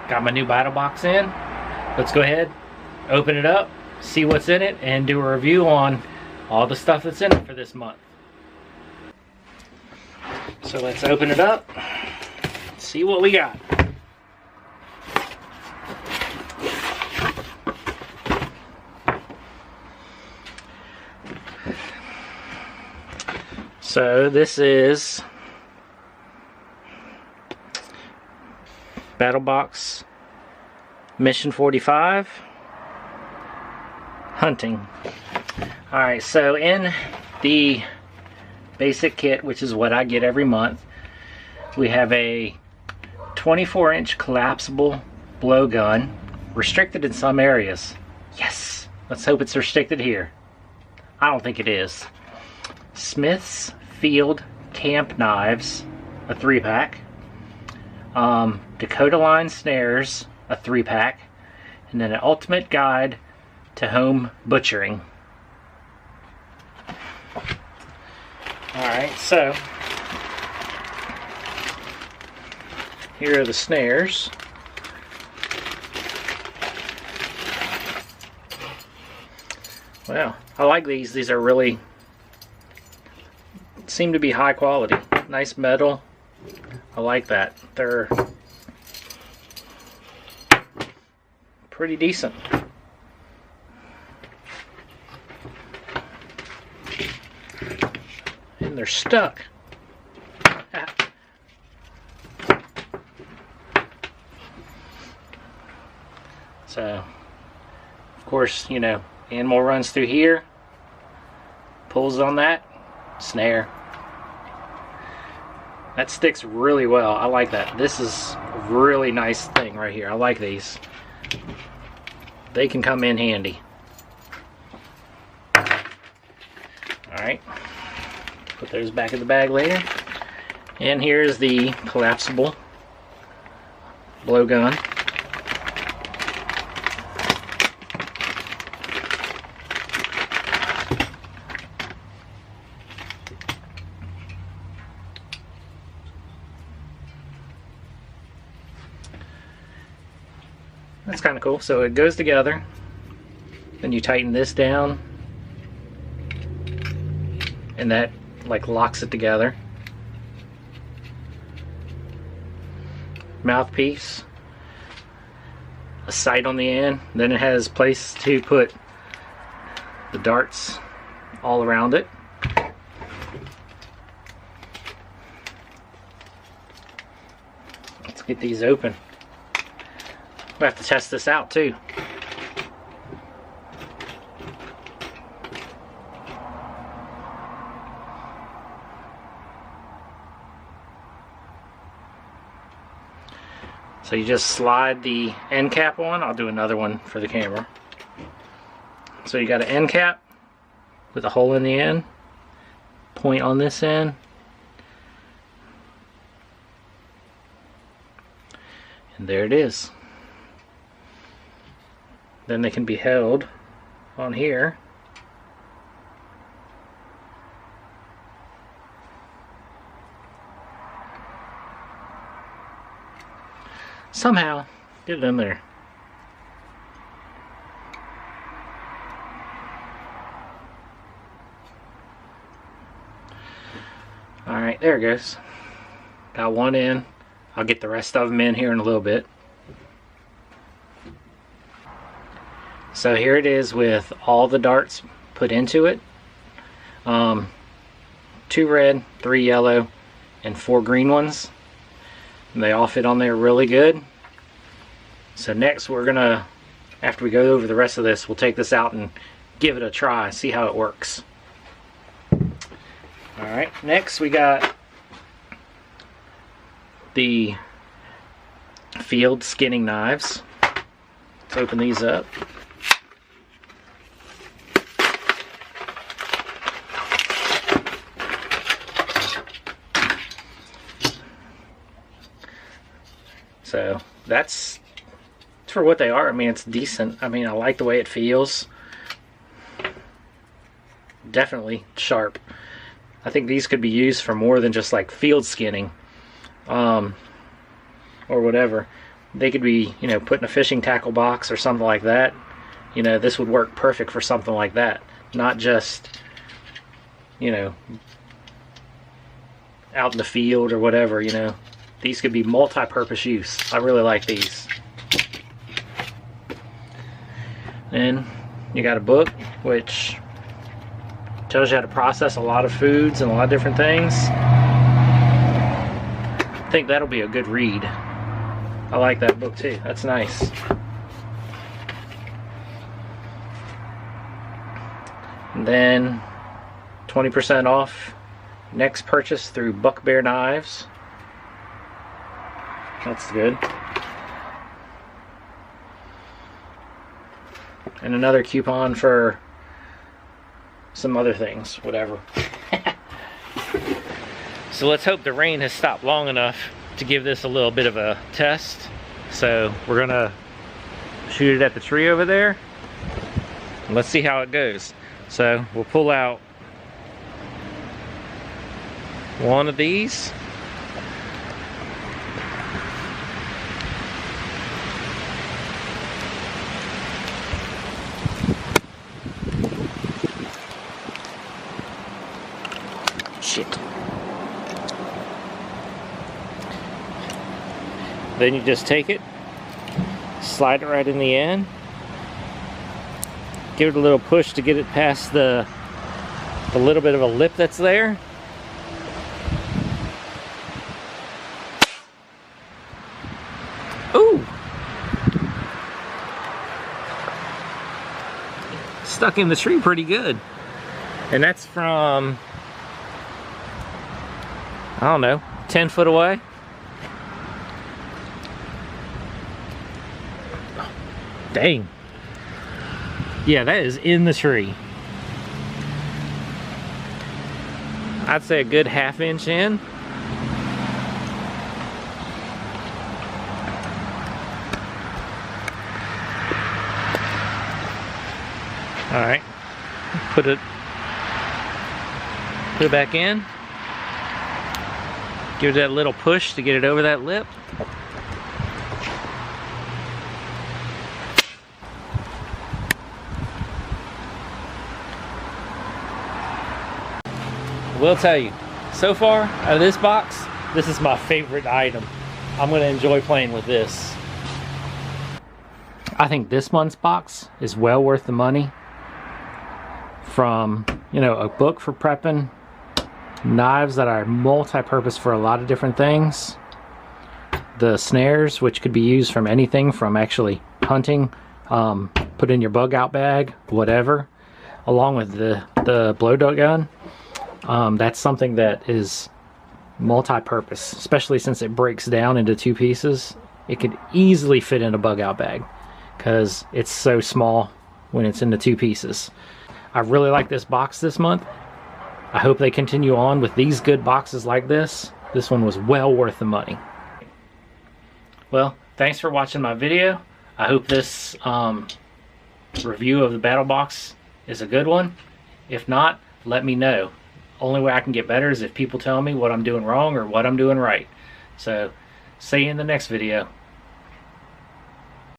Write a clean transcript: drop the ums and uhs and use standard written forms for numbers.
Got my new Battlebox in. Let's go ahead, open it up, see what's in it, and do a review on all the stuff that's in it for this month. So let's open it up, see what we got. So this is Battlebox Mission 45 Hunting. Alright, so in the basic kit, which is what I get every month, we have a 24-inch collapsible blowgun, restricted in some areas. Yes! Let's hope it's restricted here. I don't think it is. Smith's Field Camp Knives, a 3-pack. Dakota Line Snares, a 3-pack. And then an Ultimate Guide to Home Butchering. Alright, so here are the snares. Well, I like these. These are really, seem to be high quality. Nice metal. I like that. They're pretty decent. And they're stuck. So, of course, you know, animal runs through here, pulls on that, snare. That sticks really well. I like that. This is a really nice thing right here. I like these. They can come in handy. Alright. Put those back in the bag later. And here's the collapsible blowgun. That's kind of cool. So it goes together, then you tighten this down, and that like locks it together. Mouthpiece, a sight on the end, then it has place to put the darts all around it. Let's get these open. We'll have to test this out too. So you just slide the end cap on. I'll do another one for the camera. So you got an end cap with a hole in the end, point on this end, and there it is. Then they can be held on here. Somehow get it in there. Alright, there it goes. Got one in. I'll get the rest of them in here in a little bit. So here it is with all the darts put into it. 2 red, 3 yellow, and 4 green ones. And they all fit on there really good. So next we're gonna, after we go over the rest of this, we'll take this out and give it a try, see how it works. Alright, next we got the field skinning knives. Let's open these up. So that's for what they are. I mean, it's decent. I mean, I like the way it feels. Definitely sharp. I think these could be used for more than just like field skinning or whatever. they could be, you know, put in a fishing tackle box or something like that. You know, this would work perfect for something like that. Not just, you know, out in the field or whatever, you know. These could be multi-purpose use. I really like these. And you got a book which tells you how to process a lot of foods and a lot of different things. I think that'll be a good read. I like that book too. That's nice. And then 20% off next purchase through Buck Bear Knives. That's good. And another coupon for some other things, whatever. So let's hope the rain has stopped long enough to give this a little bit of a test. So we're gonna shoot it at the tree over there. And let's see how it goes. So we'll pull out one of these. Shit. Then you just take it, slide it right in the end, give it a little push to get it past the little bit of a lip that's there. Ooh! Stuck in the tree pretty good. And that's from, I don't know, 10 foot away. Dang. Yeah, that is in the tree. I'd say a good ½ inch in. All right, put it back in. Give it that little push to get it over that lip. I will tell you, so far out of this box, this is my favorite item. I'm gonna enjoy playing with this. I think this month's box is well worth the money. From, you know, a book for prepping, knives that are multi-purpose for a lot of different things, the snares, which could be used from anything from actually hunting, put in your bug out bag, whatever, along with the blow dart gun. That's something that is multi-purpose, especially since it breaks down into 2 pieces. It could easily fit in a bug out bag because it's so small when it's into 2 pieces. I really like this box this month. I hope they continue on with these good boxes like this. This one was well worth the money. Well, thanks for watching my video. I hope this review of the Battlebox is a good one. If not, let me know. Only way I can get better is if people tell me what I'm doing wrong or what I'm doing right. So, see you in the next video.